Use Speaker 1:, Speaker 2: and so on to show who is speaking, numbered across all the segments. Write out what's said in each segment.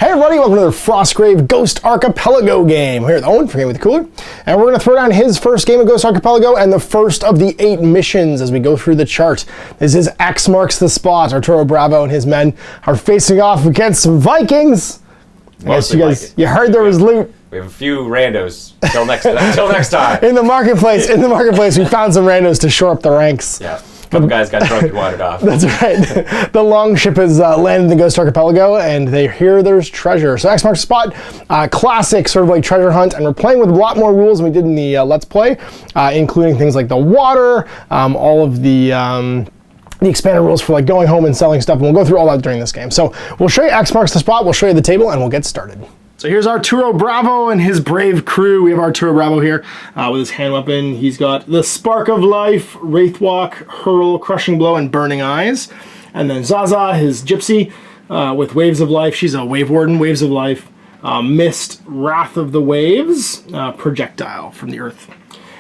Speaker 1: Hey everybody, welcome to another Frostgrave Ghost Archipelago game. We're here with Owen for Game with the Cooler, and we're going to throw down his first game of Ghost Archipelago and the first of the 8 missions as we go through the chart. This is X marks the spot. Arturo Bravo and his men are facing off against some Vikings. Yes, you heard there was loot.
Speaker 2: We have a few randos till next time.
Speaker 1: In the marketplace, we found some randos to shore up the ranks.
Speaker 2: Yeah. A couple guys got drunk and wandered off.
Speaker 1: That's right. The longship has landed in Ghost Archipelago, and they hear there's treasure. So X marks the spot, classic sort of like treasure hunt, and we're playing with a lot more rules than we did in the Let's Play, including things like the water, all of the expanded rules for like going home and selling stuff, and we'll go through all that during this game. So we'll show you X marks the spot, we'll show you the table, and we'll get started. So here's Arturo Bravo and his brave crew. We have Arturo Bravo here with his hand weapon. He's got the Spark of Life, Wraithwalk, Hurl, Crushing Blow, and Burning Eyes. And then Zaza, his gypsy, with Waves of Life. She's a Wave Warden, Waves of Life. Mist, Wrath of the Waves, Projectile from the Earth.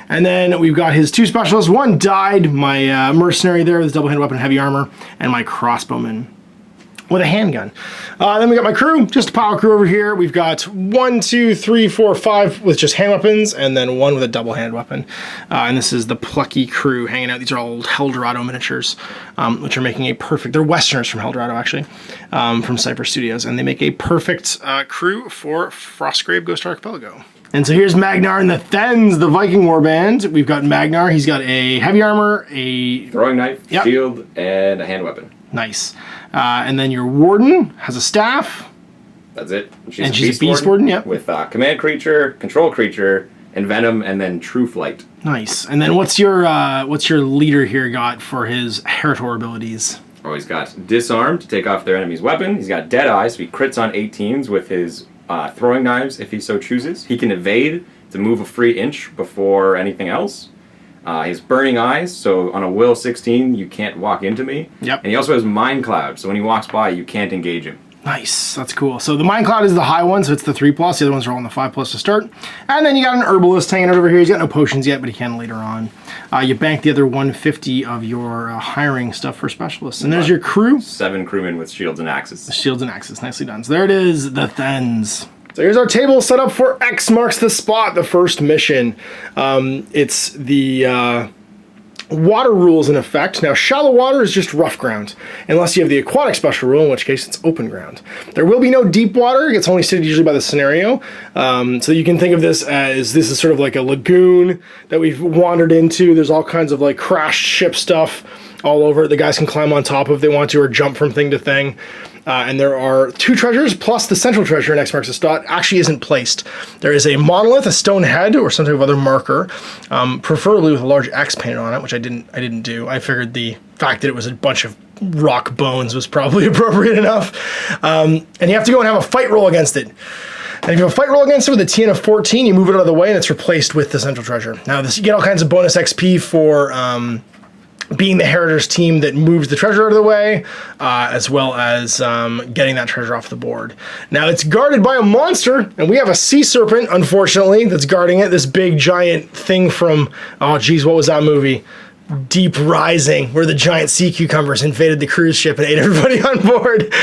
Speaker 1: And then we've got his 2 specialists. One died, my mercenary there with his double-handed weapon, heavy armor, and my crossbowman with a handgun. Then we got my crew, just a power crew over here. We've got 1, 2, 3, 4, 5 with just hand weapons, and then 1 with a double hand weapon. And this is the plucky crew hanging out. These are all Eldorado miniatures, which are making a perfect, they're Westerners from Eldorado actually, from Cypress Studios, and they make a perfect crew for Frostgrave Ghost Archipelago. And so here's Magnar and the Thegns, the Viking warband. We've got Magnar, he's got a heavy armor, a
Speaker 2: throwing knife, shield, and a hand weapon.
Speaker 1: Nice. And then your warden has a staff.
Speaker 2: That's it.
Speaker 1: She's a beast warden, yeah.
Speaker 2: With command creature, control creature, and venom, and then true flight.
Speaker 1: Nice. And then what's your leader here got for his Heritor abilities?
Speaker 2: Oh, he's got disarm to take off their enemy's weapon. He's got dead eye, so he crits on 18s with his throwing knives if he so chooses. He can evade to move a free inch before anything else. He has burning eyes, so on a will 16, you can't walk into me.
Speaker 1: Yep.
Speaker 2: And he also has mind cloud, so when he walks by, you can't engage him.
Speaker 1: Nice, that's cool. So the mind cloud is the high one, so it's the 3+. The other ones are all on the 5+ to start. And then you got an herbalist hanging out over here. He's got no potions yet, but he can later on. You bank the other 150 of your hiring stuff for specialists. And there's your crew.
Speaker 2: 7 crewmen with shields and axes.
Speaker 1: Shields and axes, nicely done. So there it is, the Thegns. So here's our table set up for X marks the spot, the first mission. It's the water rules in effect. Now, shallow water is just rough ground, unless you have the aquatic special rule, in which case it's open ground. There will be no deep water. It's only stated usually by the scenario. So you can think of this as, this is sort of like a lagoon that we've wandered into. There's all kinds of like crashed ship stuff all over. The guys can climb on top if they want to, or jump from thing to thing. And there are 2 treasures, plus the central treasure in X marks the spot actually isn't placed. There is a monolith, a stone head, or some type of other marker, preferably with a large X painted on it, which I didn't do. I figured the fact that it was a bunch of rock bones was probably appropriate enough. And you have to go and have a fight roll against it. And if you have a fight roll against it with a TN of 14, you move it out of the way and it's replaced with the central treasure. Now, you get all kinds of bonus XP for being the Heritor's team that moves the treasure out of the way, as well as getting that treasure off the board. Now, it's guarded by a monster, and we have a sea serpent, unfortunately, that's guarding it. This big, giant thing from, oh, geez, what was that movie? Deep Rising, where the giant sea cucumbers invaded the cruise ship and ate everybody on board.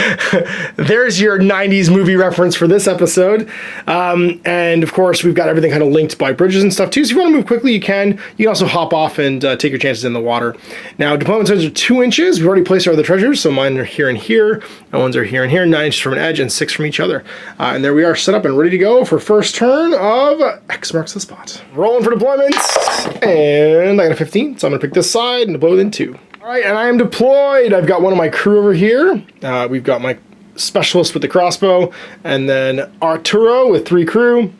Speaker 1: There's your 90s movie reference for this episode. And of course, we've got everything kind of linked by bridges and stuff too. So if you want to move quickly, you can. You can also hop off and take your chances in the water. Now, deployment zones are 2 inches. We've already placed our other treasures. So mine are here and here. My ones are here and here. 9 inches from an edge and 6 from each other. And there we are, set up and ready to go for first turn of X marks the spot. Rolling for deployments. And I got a 15, so I'm going to pick this side and deploy within 2. All right, and I am deployed. I've got one of my crew over here. We've got my specialist with the crossbow, and then Arturo with 3 crew,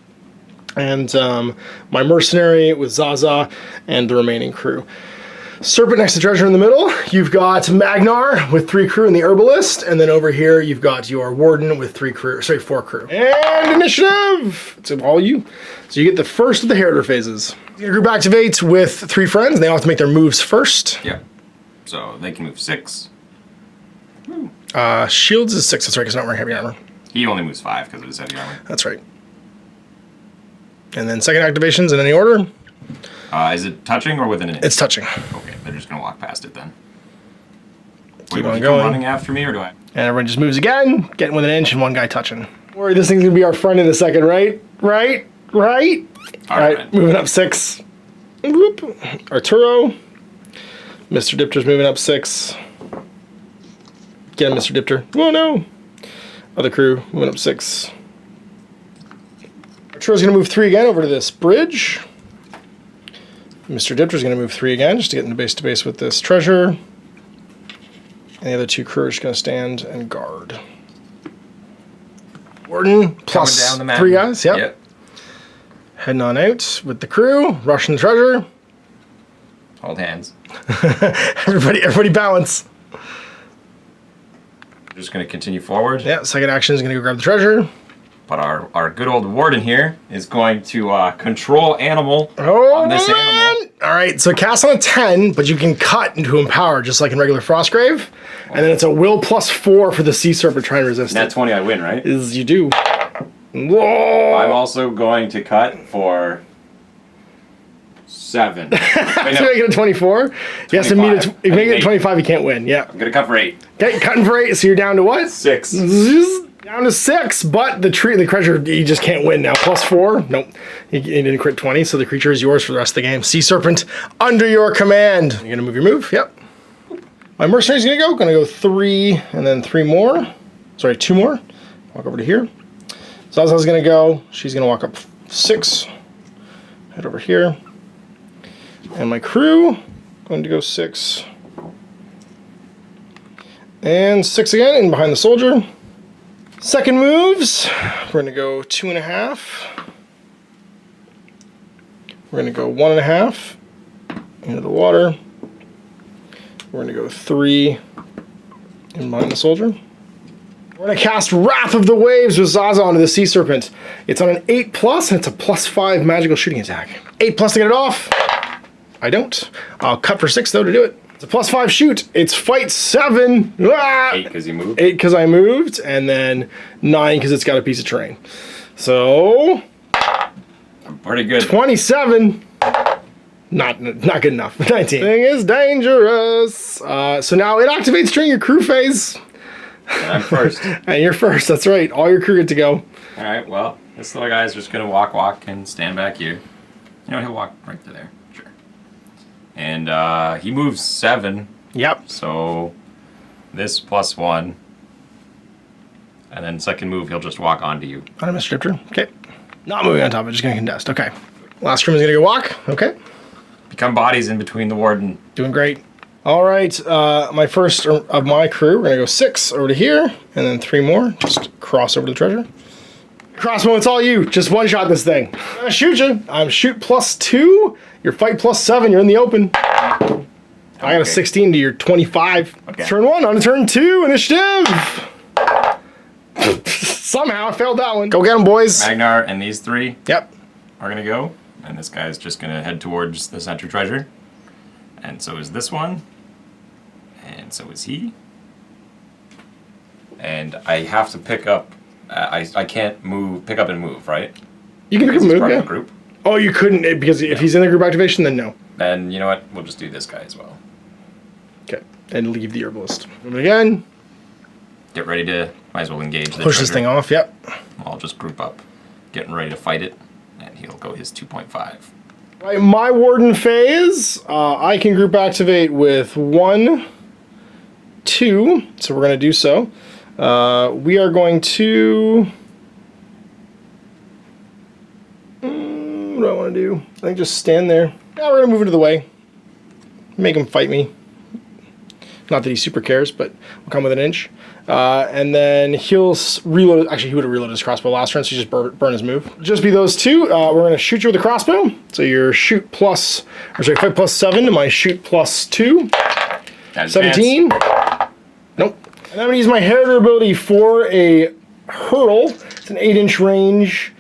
Speaker 1: and my mercenary with Zaza and the remaining crew. Serpent next to treasure in the middle. You've got Magnar with 3 crew and the herbalist, and then over here you've got your warden with 4 crew. And initiative! It's all you. So you get the first of the Heritor phases. Your group activates with 3 friends. They all have to make their moves first.
Speaker 2: Yeah. So they can move 6.
Speaker 1: Shields is 6, that's right, because not wearing heavy armor.
Speaker 2: He only moves 5 because of his heavy armor.
Speaker 1: That's right. And then second activations in any order.
Speaker 2: Is it touching or within an inch?
Speaker 1: It's touching.
Speaker 2: Okay, they're just going to walk past it then.
Speaker 1: Keep
Speaker 2: Wait,
Speaker 1: on
Speaker 2: you
Speaker 1: going.
Speaker 2: running after me, or do I?
Speaker 1: And everyone just moves again, getting within an inch and 1 guy touching. Worry, this thing's gonna be our friend in a second, right? Right? All right, moving up 6. Whoop. Arturo. Mr. Dipter's moving up 6. Get him, Mr. Dipter. Oh no! Other crew moving up 6. Arturo's gonna move 3 again over to this bridge. Mr. Dipter's gonna move 3 again just to get into base to base with this treasure. And the other 2 crew are just gonna stand and guard. Warden plus
Speaker 2: down the
Speaker 1: 3 guys. Yep. Heading on out with the crew, rushing the treasure.
Speaker 2: Hold hands.
Speaker 1: everybody balance.
Speaker 2: Just going to continue forward.
Speaker 1: Yeah, second action is going to go grab the treasure.
Speaker 2: But our good old warden here is going to control animal
Speaker 1: on
Speaker 2: this animal.
Speaker 1: All right, so cast on a 10, but you can cut into empower just like in regular Frostgrave. And then it's a will plus 4 for the sea serpent trying to resist
Speaker 2: Nat
Speaker 1: it.
Speaker 2: 20, I win, right?
Speaker 1: Is you do. Whoa!
Speaker 2: I'm also going to cut for 7. Wait,
Speaker 1: To
Speaker 2: no.
Speaker 1: make it a 24. Yes, if you make it a
Speaker 2: 8.
Speaker 1: 25, you can't win. Yeah.
Speaker 2: I'm going to cut for 8.
Speaker 1: Okay, cutting for 8, so you're down to what?
Speaker 2: 6.
Speaker 1: Down to 6, but the treasure, you just can't win now. Plus 4, nope. You didn't crit 20, so the creature is yours for the rest of the game. Sea Serpent, under your command. You're gonna move your move, yep. My mercenary's gonna go 3, and then 3 more. Sorry, 2 more. Walk over to here. Zaza's gonna go, she's gonna walk up 6. Head over here. And my crew, going to go 6. And 6 again, in behind the soldier. Second moves, we're going to go 2.5. We're going to go 1.5 into the water. We're going to go 3 in behind the soldier. We're going to cast Wrath of the Waves with Zaza onto the Sea Serpent. It's on an 8+, and it's a +5 magical shooting attack. 8+ to get it off. I don't. I'll cut for 6 though to do it. It's a +5 shoot. It's fight 7.
Speaker 2: 8 because you moved.
Speaker 1: 8 because I moved, and then 9 because it's got a piece of terrain. So
Speaker 2: pretty good.
Speaker 1: 27. Not good enough. 19. Thing is dangerous. So now it activates during your crew phase.
Speaker 2: I'm first.
Speaker 1: And you're first. That's right. All your crew get to go.
Speaker 2: All right. Well, this little guy's just gonna walk, and stand back here. You know, he'll walk right to there. Sure. And he moves 7.
Speaker 1: Yep.
Speaker 2: So this +1. And then second move, he'll just walk onto you.
Speaker 1: On a Mr. Drifter. Okay. Not moving on top of it, just gonna contest. Okay. Last room is gonna go walk. Okay.
Speaker 2: Become bodies in between the warden.
Speaker 1: Doing great. All right, my first of my crew, we're gonna go 6 over to here, and then 3 more. Just cross over to the treasure. Crossbow, it's all you. Just one-shot this thing. I'm gonna shoot you. I'm shoot +2. Your fight +7. You're in the open. I got a 16 to your 25.
Speaker 2: Okay.
Speaker 1: Turn 1 on to turn 2. Initiative. Somehow I failed that one. Go get them, boys.
Speaker 2: Magnar and these 3
Speaker 1: Yep.
Speaker 2: are gonna go, and this guy's just gonna head towards the center treasure. And so is this one. And so is he. And I have to pick up. I can't move. Pick up and move, right?
Speaker 1: You can
Speaker 2: Because he's
Speaker 1: move,
Speaker 2: part
Speaker 1: yeah.
Speaker 2: of the group.
Speaker 1: Oh, you couldn't because if he's in the group activation, then no.
Speaker 2: Then you know what? We'll just do this guy as well.
Speaker 1: Okay, and leave the herbalist. Move it again.
Speaker 2: Get ready to. Might as well engage. The
Speaker 1: Push this thing off. Yep.
Speaker 2: I'll just group up, getting ready to fight it, and he'll go his 2.5.
Speaker 1: Right, my warden phase, I can group activate with 1, 2, so we're going to do so. We are going to... what do I want to do? I think just stand there. Now we're going to move into the way. Make him fight me. Not that he super cares, but we'll come with an inch. And then he'll reload. Actually, he would have reloaded his crossbow last turn, so he just burn his move. Just be those 2. We're going to shoot you with a crossbow. So your shoot plus, or sorry, fight +7 to my shoot +2. 17. Nope. And I'm going to use my Heriter ability for a hurl. It's an 8-inch range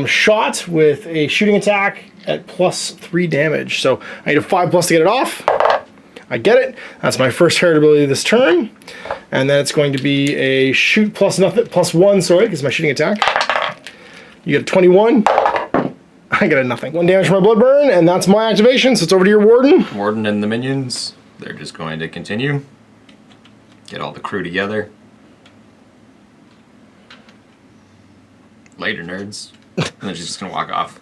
Speaker 1: shot with a shooting attack at +3 damage. So I need a 5+ to get it off. I get it. That's my first Heriter ability this turn. And then it's going to be a shoot +1, sorry, because my shooting attack. You get a 21. I get a nothing. 1 damage from my blood burn, and that's my activation, so it's over to your warden.
Speaker 2: Warden and the minions, they're just going to continue. Get all the crew together. Later, nerds. And then she's just gonna walk off.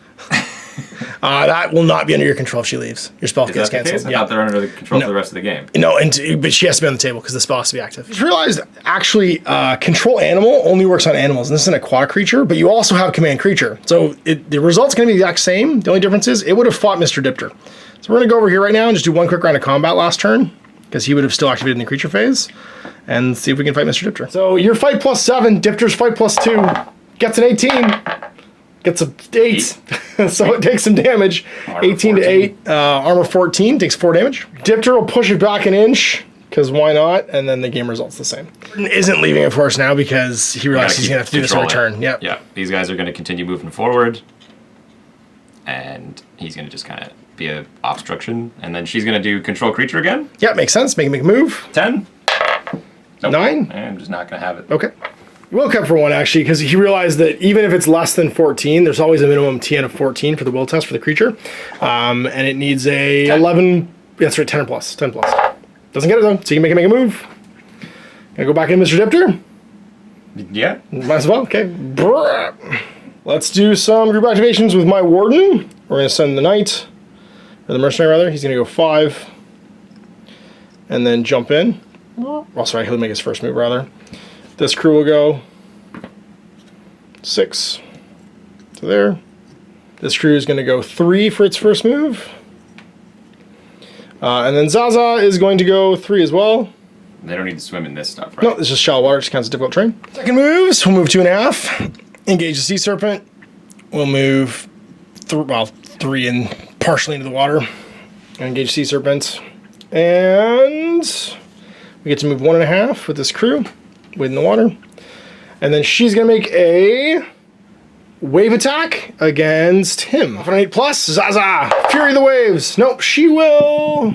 Speaker 1: That will not be under your control if she leaves. Your spell gets canceled.
Speaker 2: I thought they're under the control for the rest of the game.
Speaker 1: No, but she has to be on the table because the spell has to be active. I just realized, actually, control animal only works on animals, and this is an aquatic creature, but you also have command creature. So the result's going to be the exact same. The only difference is it would have fought Mr. Dipter. So we're going to go over here right now and just do one quick round of combat last turn, because he would have still activated in the creature phase, and see if we can fight Mr. Dipter. So your fight +7, Dipter's fight +2, gets an 18. Gets a 8, so it takes some damage. Armor 18 14. To 8, armor 14, takes 4 damage. Dipter will push it back an inch, because why not? And then the game result's the same. Isn't leaving, of course, now because he realizes he's going to have to do this every turn. Yep.
Speaker 2: Yeah, these guys are going to continue moving forward, and he's going to just kind of be a obstruction, and then she's going to do control creature again.
Speaker 1: Yeah, makes sense. Make a move.
Speaker 2: 10. Nope.
Speaker 1: 9.
Speaker 2: I'm just not going to have it.
Speaker 1: Okay. Will kept for 1, actually, because he realized that even if it's less than 14, there's always a minimum TN of 14 for the will test for the creature. And it needs a
Speaker 2: 10.
Speaker 1: 11, that's right, 10 or plus. 10 plus. Doesn't get it, though, so you can make a move. Gonna go back in Mr. Dipter?
Speaker 2: Yeah.
Speaker 1: Might as well, okay. Brrr. Let's do some group activations with my Warden. We're gonna send the Knight, or the Mercenary, rather. He's gonna go 5. And then jump in. Oh, sorry, he'll make his first move, rather. This crew will go 6 to there. This crew is going to go 3 for its first move. And then Zaza is going to go 3 as well.
Speaker 2: They don't need to swim in this stuff, right?
Speaker 1: No, it's just shallow water. It just counts as difficult terrain. Second moves, we'll move 2.5. Engage the Sea Serpent. We'll move 3 and partially into the water. Engage Sea Serpent. And we get to move 1.5 with this crew. Wade in the water. And then she's going to make a wave attack against him. Off an 8 plus, Zaza! Fury of the waves! Nope, she will...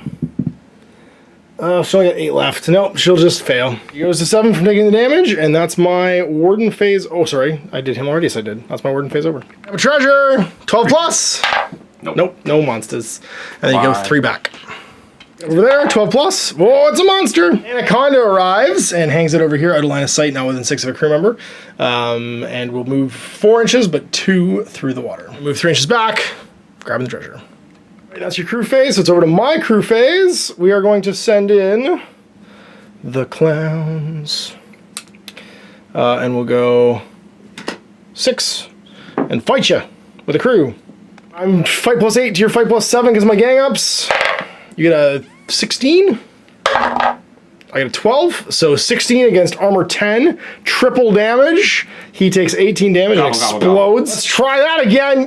Speaker 1: she only got 8 left. Nope, she'll just fail. He goes to 7 from taking the damage, and that's my Warden phase... Oh, sorry, I did him already, yes I did. That's my Warden phase over. I have a treasure! 12 plus! Nope, no monsters. And then you go 3 back. Over there, 12 plus. Whoa, it's a monster! Anaconda arrives and hangs it over here out of line of sight, not within 6 of a crew member. And we'll move 4 inches, but 2 through the water. Move 3 inches back, grabbing the treasure. Right, that's your crew phase, so it's over to my crew phase. We are going to send in the clowns. And we'll go 6 and fight you with a crew. I'm fight +8 to your fight +7 because my gang ups. You get a 16. I get a 12. So 16 against armor 10. Triple damage. He takes 18 damage and explodes. Let's try that again.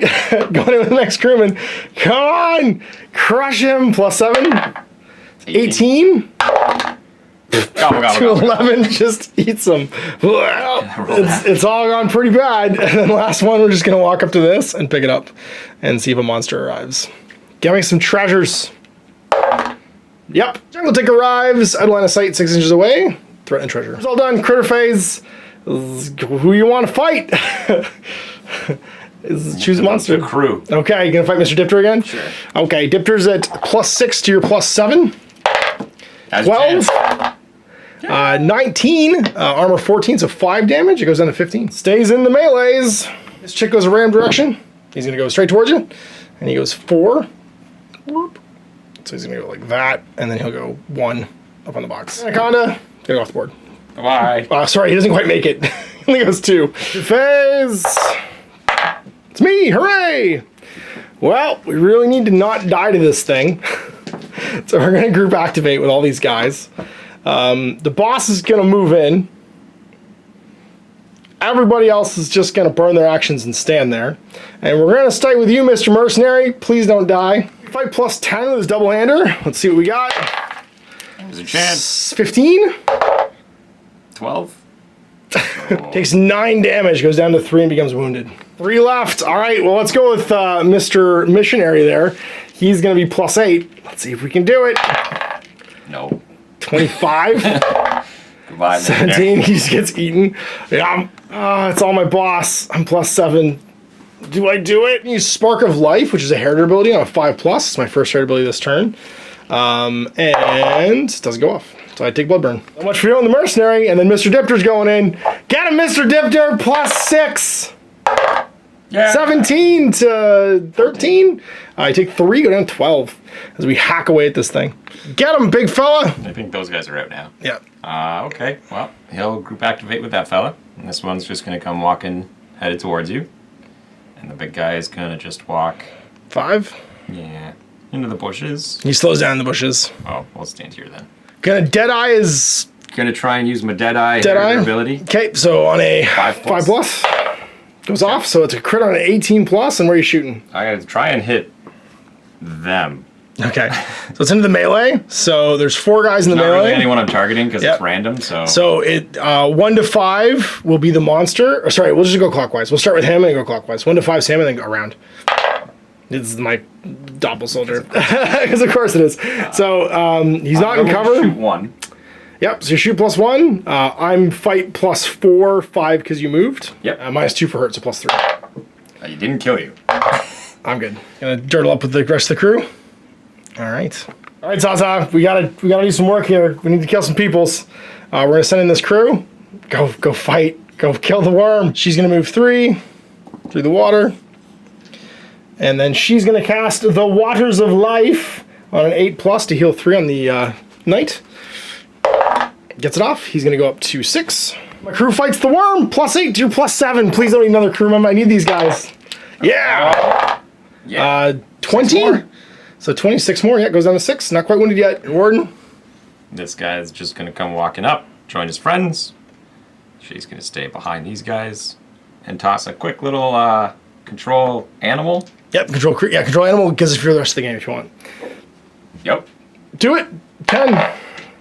Speaker 1: Going in with the next crewman. Come on. Crush him. +7. 18. To 11, just eats them. It's all gone pretty bad. And then last one, we're just going to walk up to this and pick it up and see if a monster arrives. Get me some treasures. Yep. Jungle Tick arrives, out of line of sight, 6 inches away. Threat and treasure. It's all done. Critter phase. Who you want to fight? Choose a monster.
Speaker 2: The crew.
Speaker 1: Okay, you gonna fight Mr. Dipter again?
Speaker 2: Sure.
Speaker 1: Okay, Dipter's at +6 to your +7. 12. 19. Armor 14, so 5 damage. It goes down to 15. Stays in the melees. This chick goes a random direction. He's gonna go straight towards you. And he goes 4. So he's gonna go like that, and then he'll go 1 up on the box. Anaconda, get off the board.
Speaker 2: Bye.
Speaker 1: Sorry, he doesn't quite make it. He only goes 2. Phase. It's me, hooray! Well, we really need to not die to this thing. So we're gonna group activate with all these guys. The boss is gonna move in. Everybody else is just gonna burn their actions and stand there. And we're gonna start with you, Mr. Mercenary. Please don't die. Fight +10 with his double-hander. Let's see what we got.
Speaker 2: There's a chance.
Speaker 1: 15.
Speaker 2: 12.
Speaker 1: Takes 9 damage, goes down to 3 and becomes wounded. 3 left. All right, well, let's go with Mr. Missionary there. He's going to be +8. Let's see if we can do it.
Speaker 2: No.
Speaker 1: 25.
Speaker 2: Goodbye,
Speaker 1: 17. He just gets eaten. Yeah, it's all my boss. I'm +7. Do I do it? Use Spark of Life, which is a Heriter ability on a 5+. It's my first Heriter ability this turn. And it doesn't go off. So I take Bloodburn. So much for you on the Mercenary, and then Mr. Dipter's going in. Get him, Mr. Dipter, +6.
Speaker 2: Yeah.
Speaker 1: 17 to 13. I take 3, go down 12 as we hack away at this thing. Get him, big fella.
Speaker 2: I think those guys are out now.
Speaker 1: Yeah.
Speaker 2: Okay. Well, he'll group activate with that fella. And this one's just going to come walking, headed towards you. And the big guy is going to just walk.
Speaker 1: 5.
Speaker 2: Yeah. Into the bushes.
Speaker 1: He slows down in the bushes.
Speaker 2: Oh, we'll stand here then.
Speaker 1: Gonna Deadeye is...
Speaker 2: Gonna try and use my Deadeye ability.
Speaker 1: Okay, so on a 5 plus. Goes off, so it's a crit on an 18 plus, and where are you shooting?
Speaker 2: I gotta try and hit them.
Speaker 1: Okay, so it's into the melee, so there's 4 guys in the
Speaker 2: Not
Speaker 1: melee.
Speaker 2: really anyone I'm targeting, because it's random, so...
Speaker 1: So it 1 to 5 will be the monster. Or sorry, we'll just go clockwise. We'll start with him and go clockwise. 1 to 5 is him, and then go around. This is my doppel soldier. Because of course it is. So he's not in cover.
Speaker 2: Shoot 1.
Speaker 1: Yep, so you shoot +1. I'm fight +4, 5 because you moved.
Speaker 2: Yep.
Speaker 1: -2 for hurt, so +3.
Speaker 2: You didn't kill you.
Speaker 1: I'm good. Gonna dirtle up with the rest of the crew. All right. All right, Zaza, we gotta do some work here. We need to kill some peoples. We're gonna send in this crew. Go fight. Go kill the worm. She's gonna move 3 through the water. And then she's going to cast the Waters of Life on an 8 plus to heal 3 on the knight. Gets it off. He's going to go up to 6. My crew fights the worm. +8 to +7. Please don't need another crew member. I need these guys. Yeah. 20. So 26 more. Yeah, goes down to 6. Not quite wounded yet. Warden.
Speaker 2: This guy's just going to come walking up, join his friends. She's going to stay behind these guys and toss a quick little control animal.
Speaker 1: Yep, control animal gives us for the rest of the game if you want.
Speaker 2: Yep.
Speaker 1: Do it. 10.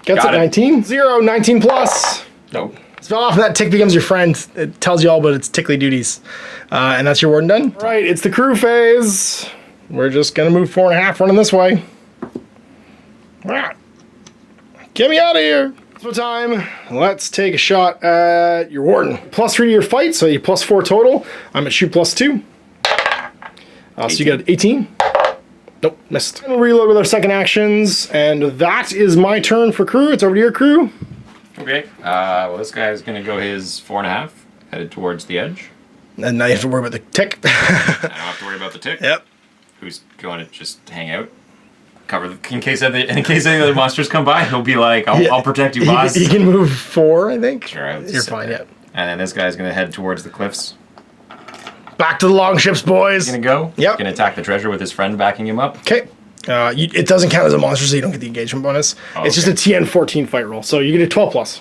Speaker 1: Gets it. 19. 0, 19 plus.
Speaker 2: Nope.
Speaker 1: Spell off and that tick becomes your friend. It tells you all about its tickly duties. And that's your warden done. All right, it's the crew phase. We're just going to move 4.5 running this way. Get me out of here. So time. Let's take a shot at your warden. +3 to your fight, so you +4 total. I'm at shoot +2. So you get 18. Nope, missed. And we'll reload with our second actions, and that is my turn for crew. It's over to your crew.
Speaker 2: Okay. Well, this guy's gonna go his 4.5, headed towards the edge.
Speaker 1: And now you have to worry about the tick.
Speaker 2: I don't have to worry about the tick.
Speaker 1: Yep.
Speaker 2: Who's going to just hang out, cover in case any other monsters come by. He'll be like, "I'll protect you, boss."
Speaker 1: He can move 4, I think.
Speaker 2: Sure,
Speaker 1: you're fine. Yeah.
Speaker 2: And then this guy's gonna head towards the cliffs.
Speaker 1: Back to the longships, boys.
Speaker 2: He's gonna go.
Speaker 1: Yep.
Speaker 2: He's gonna attack the treasure with his friend backing him up.
Speaker 1: Okay. It doesn't count as a monster, so you don't get the engagement bonus.
Speaker 2: Oh,
Speaker 1: it's just a TN 14 fight roll, so you get a 12 plus.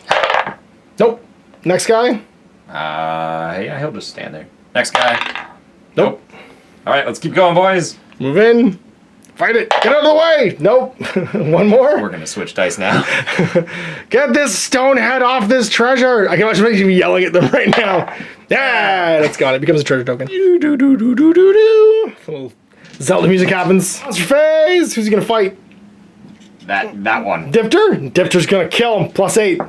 Speaker 1: Nope. Next guy.
Speaker 2: Yeah, he'll just stand there. Next guy.
Speaker 1: Nope.
Speaker 2: All right, let's keep going, boys.
Speaker 1: Move in. Fight it. Get out of the way. Nope. One more.
Speaker 2: We're gonna switch dice now.
Speaker 1: Get this stone head off this treasure. I can imagine you yelling at them right now. Yeah, that's got it. Becomes a treasure token. Do do do do do do do. Little Zelda music happens. Monster phase. Who's he gonna fight?
Speaker 2: That one.
Speaker 1: Dipter. Dipter's gonna kill him. +8.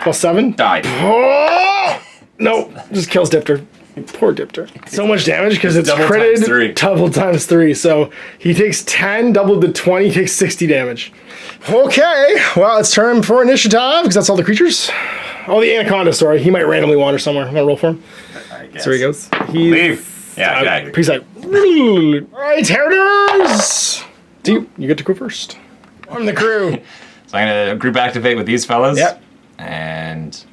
Speaker 1: +7.
Speaker 2: Died.
Speaker 1: Oh! Nope. Just kills Dipter. Poor Dipter. So much damage because it's
Speaker 2: double
Speaker 1: critted
Speaker 2: times 3.
Speaker 1: double times 3. So he takes 10, doubled to 20, he takes 60 damage. Okay, well, it's time for initiative because that's all the creatures. Oh, the anaconda, sorry. He might randomly wander somewhere. I'm gonna roll for him.
Speaker 2: I guess.
Speaker 1: So here he goes.
Speaker 2: Leave. Yeah, yeah.
Speaker 1: Peace out. All right, Heritors! You get to go first. I'm the crew.
Speaker 2: So I'm gonna group activate with these fellas.
Speaker 1: Yep.
Speaker 2: And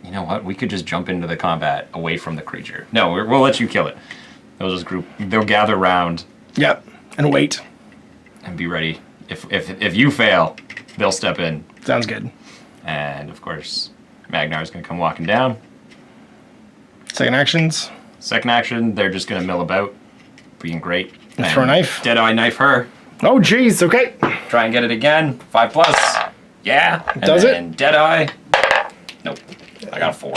Speaker 2: you know what? We could just jump into the combat away from the creature. No, we'll let you kill it. They'll just group. They'll gather around.
Speaker 1: Yep. And wait.
Speaker 2: And be ready. If you fail, they'll step in.
Speaker 1: Sounds good.
Speaker 2: And of course, Magnar's gonna come walking down.
Speaker 1: Second actions.
Speaker 2: Second action, they're just gonna mill about, being great.
Speaker 1: And throw a knife.
Speaker 2: Deadeye knife her.
Speaker 1: Oh, jeez. Okay.
Speaker 2: Try and get it again. 5 plus. Yeah.
Speaker 1: Does it?
Speaker 2: And Deadeye. Nope. I got a 4.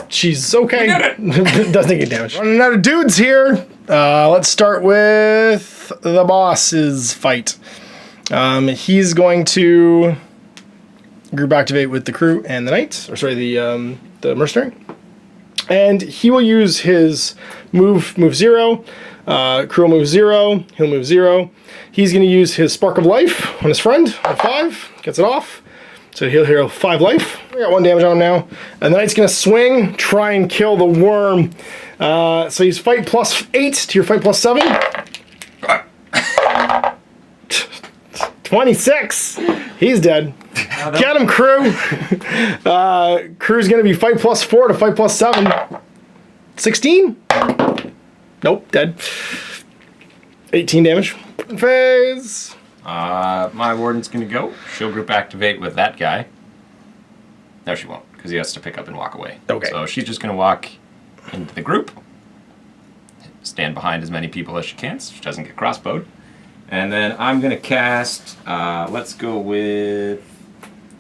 Speaker 1: She's okay.
Speaker 2: We did
Speaker 1: Doesn't get damage. Running out of dudes here. Let's start with the boss's fight. He's going to group activate with the crew and the knight, or sorry, the mercenary. And he will use his move 0. Crew will move 0. He'll move 0. He's going to use his Spark of Life on his friend at 5. Gets it off. So he'll heal 5 life. We got 1 damage on him now. And the knight's gonna swing, try and kill the worm. So he's fight +8 to your fight +7. 26. He's dead. Get him, crew. Crew's gonna be fight +4 to fight +7. 16. Nope, dead. 18 damage. Phase.
Speaker 2: My warden's gonna go. She'll group activate with that guy. No, she won't, because he has to pick up and walk away.
Speaker 1: Okay.
Speaker 2: So she's just gonna walk into the group, stand behind as many people as she can, so she doesn't get crossbowed. And then I'm gonna cast, let's go with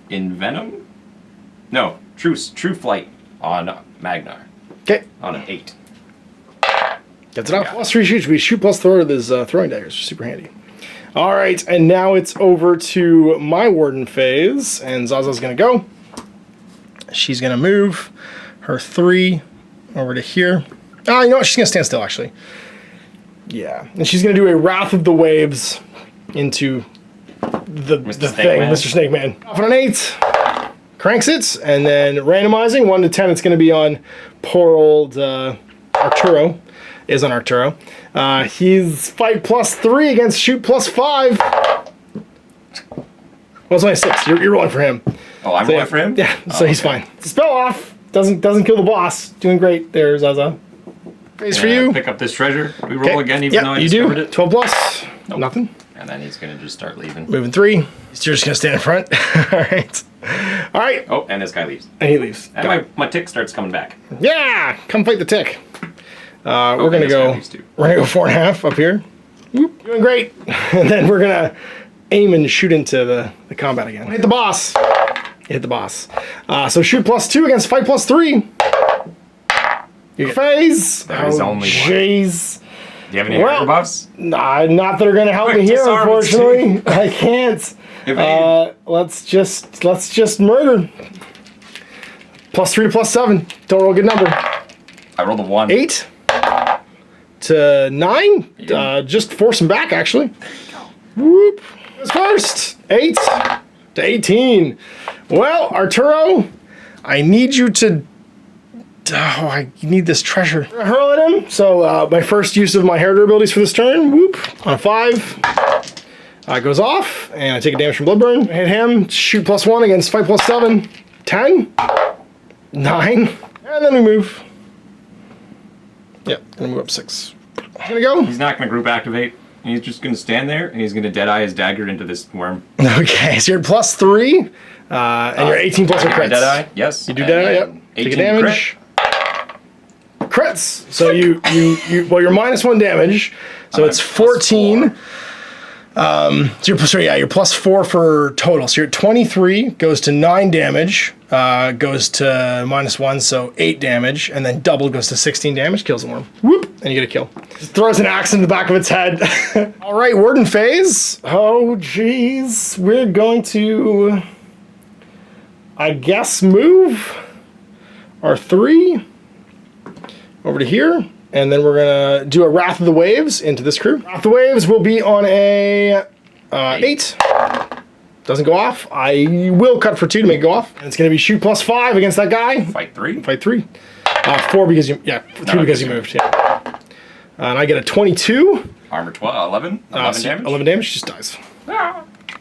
Speaker 2: Envenom? No, True Flight on Magnar.
Speaker 1: Okay.
Speaker 2: On an 8.
Speaker 1: Gets it off. +3 shoots. We shoot +4 with his throwing daggers. Super handy. All right, and now it's over to my warden phase, and Zaza's gonna go. She's gonna move her 3 over to here. You know what? She's gonna stand still, actually. Yeah, and she's gonna do a Wrath of the Waves into the thing, Mr. Snake Man. Off on an 8, cranks it, and then randomizing 1 to 10. It's gonna be on poor old Arturo. Is on Arturo. He's fight +3 against shoot +5. Well, it's only 6. You're rolling for him.
Speaker 2: Oh, I'm rolling for him?
Speaker 1: Yeah, so he's fine. Spell off. Doesn't kill the boss. Doing great there, Zaza. Phase for you.
Speaker 2: Pick up this treasure. We roll again, even though I
Speaker 1: you
Speaker 2: discovered
Speaker 1: do.
Speaker 2: it.
Speaker 1: 12 plus.
Speaker 2: Nope.
Speaker 1: Nothing.
Speaker 2: And then he's gonna just start leaving.
Speaker 1: Moving 3. He's just gonna stand in front. All right. All right.
Speaker 2: Oh, and this guy leaves.
Speaker 1: And he leaves.
Speaker 2: And my tick starts coming back.
Speaker 1: Yeah, come fight the tick. We're gonna go 4.5 up here. Whoop, doing great. And then we're gonna aim and shoot into the combat again. Hit the boss. Hit the boss. So shoot +2 against fight +3. You get phase.
Speaker 2: There's only
Speaker 1: jeez.
Speaker 2: Do you have any armor buffs?
Speaker 1: Nah, not that are gonna help me here, unfortunately. I can't. Let's just murder. +3 to +7. Don't roll a good number.
Speaker 2: I rolled a 1.
Speaker 1: 8 to 9. Just force him back, actually. There you go. Whoop. Who's first? 8 to 18. Well, Arturo, I need you to. I need this treasure. I'm gonna hurl at him. So my first use of my heraldry abilities for this turn. Whoop. On a 5. Goes off, and I take a damage from Bloodburn. Hit him. Shoot +1 against fight +7. 10. 9. And then we move. Yep, gonna move up 6. Gonna go.
Speaker 2: He's not gonna group activate. He's just gonna stand there, and he's gonna deadeye his dagger into this worm.
Speaker 1: Okay, so you're +3, and you're 18 plus your crits.
Speaker 2: Deadeye, yes.
Speaker 1: You do deadeye, yep. Take a damage. Crits. So you're -1 damage. So it's 14. So you're +4 for total. So you're at 23, goes to 9 damage, goes to -1, so 8 damage, and then double goes to 16 damage, kills the worm. Whoop, and you get a kill. Just throws an axe in the back of its head. All right, warden phase. Oh, geez. We're going to, I guess, move our 3 over to here. And then we're gonna do a Wrath of the Waves into this crew. Wrath of the Waves will be on a 8. Doesn't go off. I will cut for 2 to make it go off. And it's gonna be shoot +5 against that guy.
Speaker 2: Fight 3?
Speaker 1: Fight 3. 4 because you, 3 because you moved, yeah. And I get a 22.
Speaker 2: Armor 12, 11? 11 damage?
Speaker 1: 11 damage, just dies.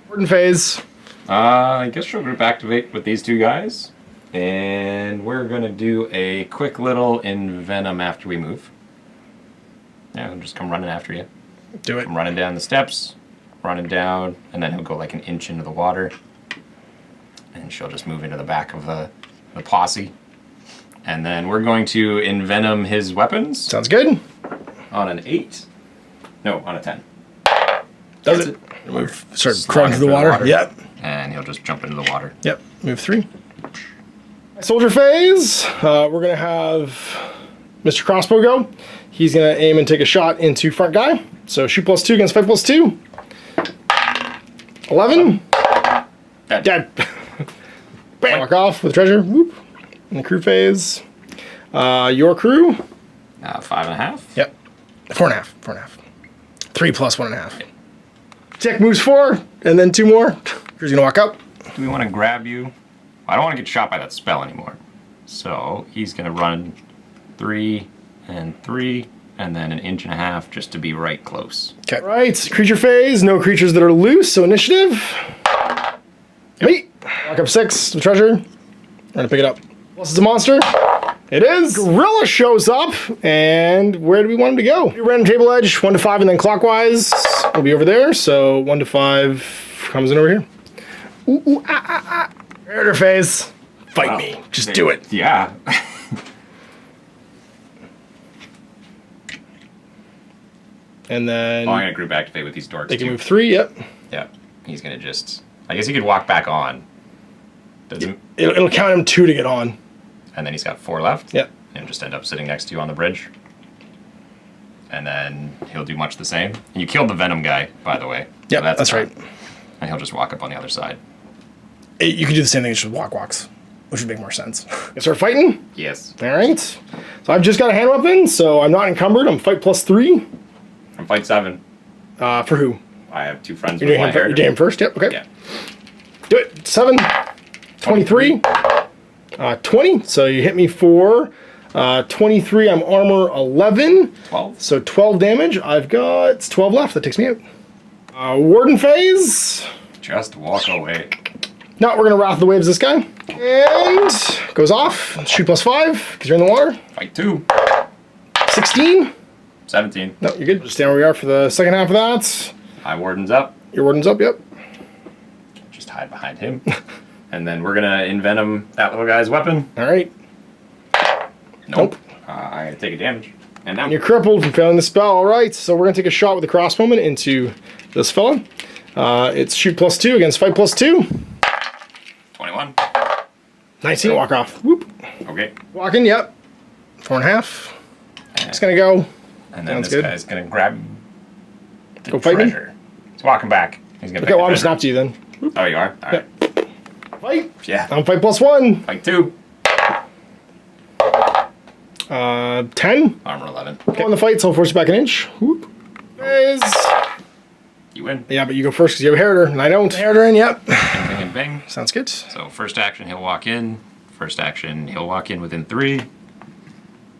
Speaker 1: Warden phase.
Speaker 2: I guess she'll group activate with these 2 guys. And we're gonna do a quick little Envenom after we move. Yeah, he'll just come running after you.
Speaker 1: Do it.
Speaker 2: Come running down the steps, running down, and then he'll go like an inch into the water. And she'll just move into the back of the posse. And then we're going to envenom his weapons.
Speaker 1: Sounds good.
Speaker 2: On an 8. No, on a 10.
Speaker 1: Does it? Move. Start crawling through the water. Yep.
Speaker 2: And he'll just jump into the water.
Speaker 1: Yep. Move 3. Soldier phase. We're going to have Mr. Crossbow go. He's going to aim and take a shot into front guy. So shoot +2 against fight +2. 11. Dead. Bam. Walk off with treasure. Whoop. In the crew phase. Your crew.
Speaker 2: 5.5.
Speaker 1: Yep. 4.5. 4.5. 3 plus 1.5. Yep. Tick moves 4, and then 2 more. Crew's going to walk up.
Speaker 2: Do we want to grab you I don't want to get shot by that spell anymore. So he's going to run 3 and 3, and then 1.5 inches just to be right close.
Speaker 1: Okay. Right, creature phase, no creatures that are loose, so initiative. Me. Walk up 6, the treasure. I'm gonna pick it up. Plus it's a monster. It is. Guerrilla shows up, and where do we want him to go? Random table edge, 1 to 5, and then clockwise. We'll be over there, so 1 to 5 comes in over here. Ooh, ooh, ah, ah, ah. Predator phase. Fight me. Just do it.
Speaker 2: Yeah.
Speaker 1: And then
Speaker 2: I'm gonna group activate with these dorks.
Speaker 1: they can move 3, yep.
Speaker 2: Yeah. He's gonna just, I guess he could walk back on. Doesn't,
Speaker 1: It'll count him 2 to get on.
Speaker 2: and then he's got 4 left.
Speaker 1: Yep.
Speaker 2: And just end up sitting next to you on the bridge. And then he'll do much the same. And you killed the Venom guy, by the way.
Speaker 1: Yep,
Speaker 2: So
Speaker 1: that's right.
Speaker 2: And he'll just walk up on the other side.
Speaker 1: You could do the same thing, it's just walks, which would make more sense. You start fighting?
Speaker 2: Yes.
Speaker 1: All right. So I've just got a hand weapon, so I'm not encumbered. I'm fight +3.
Speaker 2: I'm fight 7.
Speaker 1: For who?
Speaker 2: I have 2 friends
Speaker 1: You're
Speaker 2: with
Speaker 1: doing
Speaker 2: my hair.
Speaker 1: him, you're first? Yep, okay.
Speaker 2: Yeah.
Speaker 1: Do it. 7, 23, 20. So you hit me for 23. I'm armor 11.
Speaker 2: 12.
Speaker 1: So 12 damage. I've got 12 left. That takes me out. Warden phase.
Speaker 2: Just walk away.
Speaker 1: No, we're going to Wrath of the Waves this guy. And goes off. Shoot +5 because you're in the water.
Speaker 2: Fight 2.
Speaker 1: 16.
Speaker 2: 17.
Speaker 1: No, you're good. Just stand where we are for the second half of that.
Speaker 2: My warden's up.
Speaker 1: Your warden's up, yep.
Speaker 2: Just hide behind him. And then we're gonna envenom that little guy's weapon.
Speaker 1: All right. Nope.
Speaker 2: I take a damage. And now
Speaker 1: And you're crippled from failing the spell. All right, so we're going to take a shot with the crossbowman into this fella. It's shoot +2 against fight +2.
Speaker 2: 21.
Speaker 1: 19, walk off. Whoop.
Speaker 2: Okay.
Speaker 1: Walking, yep. 4.5. It's going to go.
Speaker 2: And then
Speaker 1: Sounds
Speaker 2: this
Speaker 1: good.
Speaker 2: guy's gonna grab the
Speaker 1: Go fight me?
Speaker 2: treasure. He's walking back. He's gonna
Speaker 1: Okay,
Speaker 2: pick
Speaker 1: well,
Speaker 2: the
Speaker 1: I'm
Speaker 2: treasure.
Speaker 1: snap to you then.
Speaker 2: Oh, you are? Alright.
Speaker 1: Fight.
Speaker 2: Yeah.
Speaker 1: I'm fight +1.
Speaker 2: Fight 2.
Speaker 1: 10.
Speaker 2: Armor 11.
Speaker 1: Go on the fight, so I'll force you back an inch. Whoop. Phase.
Speaker 2: You win.
Speaker 1: Yeah, but you go first because you have a herder, and I don't. Herder in, yep.
Speaker 2: Bing, bing, and bing.
Speaker 1: Sounds good.
Speaker 2: So first action, he'll walk in. First action, he'll walk in within 3.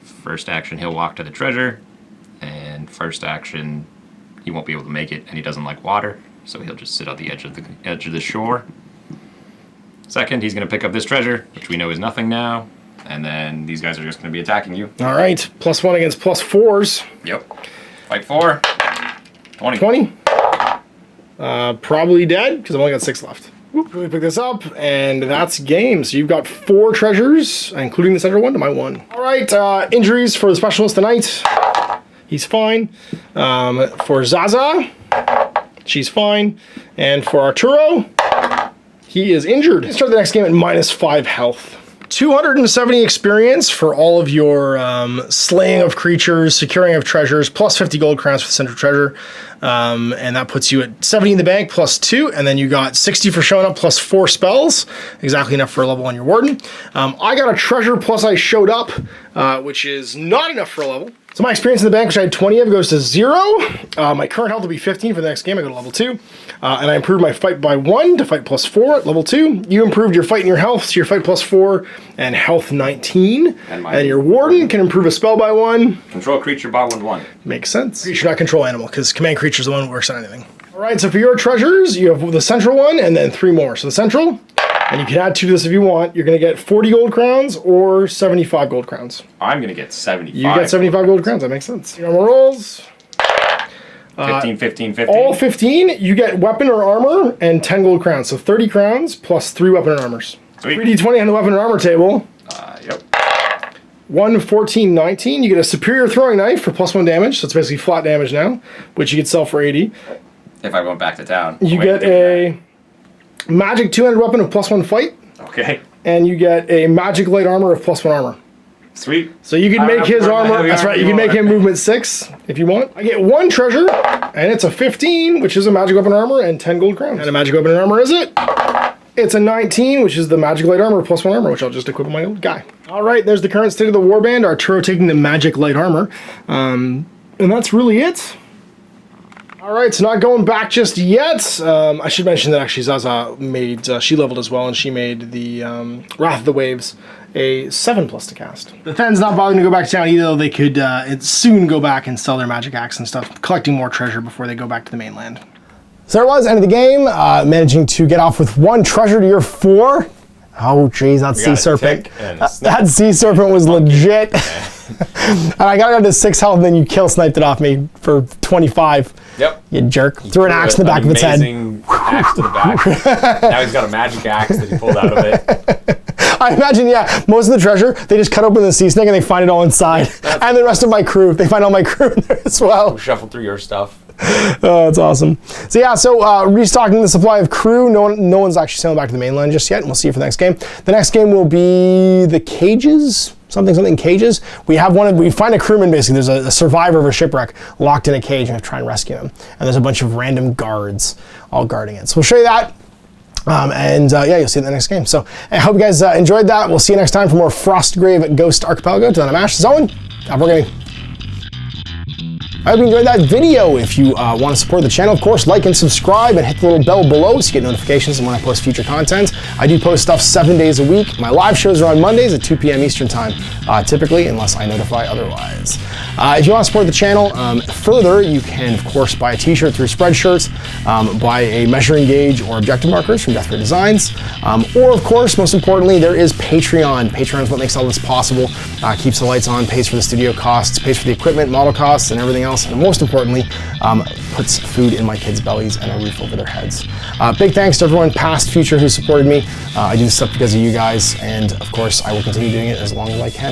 Speaker 2: First action, he'll walk to the treasure. And first action, he won't be able to make it, and he doesn't like water, so he'll just sit on the edge of the shore. Second, he's going to pick up this treasure, which we know is nothing now, and then these guys are just going to be attacking you.
Speaker 1: All right, +1 against +4s.
Speaker 2: Yep. Fight 4. 20.
Speaker 1: 20. Probably dead because I've only got 6 left. Whoop, we pick this up, and that's game. So you've got 4 treasures, including the central one, to my 1. All right, injuries for the specialist tonight. He's fine. For Zaza, she's fine. And for Arturo, he is injured. Let's start the next game at -5 health. 270 experience for all of your slaying of creatures, securing of treasures, plus 50 gold crowns for the central treasure. And that puts you at 70 in the bank, +2. And then you got 60 for showing up, plus 4 spells. Exactly enough for a level on your warden. I got a treasure plus I showed up, which is not enough for a level. So my experience in the bank, which I had 20 of, goes to 0. My current health will be 15 for the next game. I go to level 2. And I improved my fight by 1 to fight +4 at level 2. You improved your fight and your health, so your fight +4 and health 19. And your warden can improve a spell by 1.
Speaker 2: Control creature by 1/1.
Speaker 1: Makes sense. Creature, not control animal, because command creature is the one that works on anything. All right, so for your treasures, you have the central one and then 3 more. So the central, and you can add 2 to this if you want. You're going to get 40 gold crowns or 75 gold crowns.
Speaker 2: I'm going to get 75.
Speaker 1: You get 75 gold crowns. That makes sense. Your normal rolls.
Speaker 2: 15, 15, 15.
Speaker 1: All 15, you get weapon or armor and 10 gold crowns. So 30 crowns plus 3 weapon and armors.
Speaker 2: Sweet.
Speaker 1: 3d20 on the weapon and armor table.
Speaker 2: Yep.
Speaker 1: 1, 14, 19. You get a superior throwing knife for +1 damage. So it's basically flat damage now, which you could sell for 80.
Speaker 2: If I went back to town.
Speaker 1: You get a magic 200 weapon of +1 fight.
Speaker 2: Okay.
Speaker 1: And you get a magic light armor of +1 armor.
Speaker 2: Sweet.
Speaker 1: So you can make his armor, that's right, you can make him
Speaker 2: move.
Speaker 1: movement 6 if you want. I get 1 treasure, and it's a 15, which is a magic weapon armor, and 10 gold crowns. And a magic weapon and armor is it? It's a 19, which is the magic light armor +1 armor, which I'll just equip on my old guy. All right, there's the current state of the warband. Arturo taking the magic light armor. And that's really it. All right, so not going back just yet. I should mention that actually Zaza made, she leveled as well, and she made the Wrath of the Waves a 7+ to cast. The Thegns not bothering to go back to town either, though they could soon go back and sell their magic axe and stuff, collecting more treasure before they go back to the mainland. So there it was, end of the game, managing to get off with 1 treasure to your 4. Oh, geez, that sea serpent. That sea serpent was legit. And I got down to 6 health, and then you kill sniped it off me for 25.
Speaker 2: Yep.
Speaker 1: You jerk. Threw an axe in the back of its head.
Speaker 2: Amazing axe to the back. Now he's got a magic axe that he pulled out of it.
Speaker 1: I imagine, yeah, most of the treasure, they just cut open the sea snake and they find it all inside. And the rest of my crew, they find all my crew in there as well.
Speaker 2: Shuffle through your stuff.
Speaker 1: Oh, that's awesome. So yeah, restocking the supply of crew. No one's actually sailing back to the mainland just yet, and we'll see you for the next game. The next game will be the cages. Something cages. We find a crewman basically. There's a survivor of a shipwreck locked in a cage, and we have to try and rescue him. And there's a bunch of random guards all guarding it. So we'll show you that. Yeah, you'll see it in the next game. So I hope you guys enjoyed that. We'll see you next time for more Frostgrave Ghost Archipelago. Till then, I'm Ash. This is Owen. We're gaming. I hope you enjoyed that video. If you want to support the channel, of course, like and subscribe and hit the little bell below so you get notifications when I post future content. I do post stuff 7 days a week. My live shows are on Mondays at 2 p.m. Eastern time, typically, unless I notify otherwise. If you want to support the channel further, you can, of course, buy a t-shirt through Spreadshirts, buy a measuring gauge or objective markers from Death Ray Designs, or, of course, most importantly, there is Patreon. Patreon is what makes all this possible, keeps the lights on, pays for the studio costs, pays for the equipment, model costs, and everything else. And most importantly, puts food in my kids' bellies and a roof over their heads. Big thanks to everyone, past, future, who supported me. I do this stuff because of you guys, and of course, I will continue doing it as long as I can.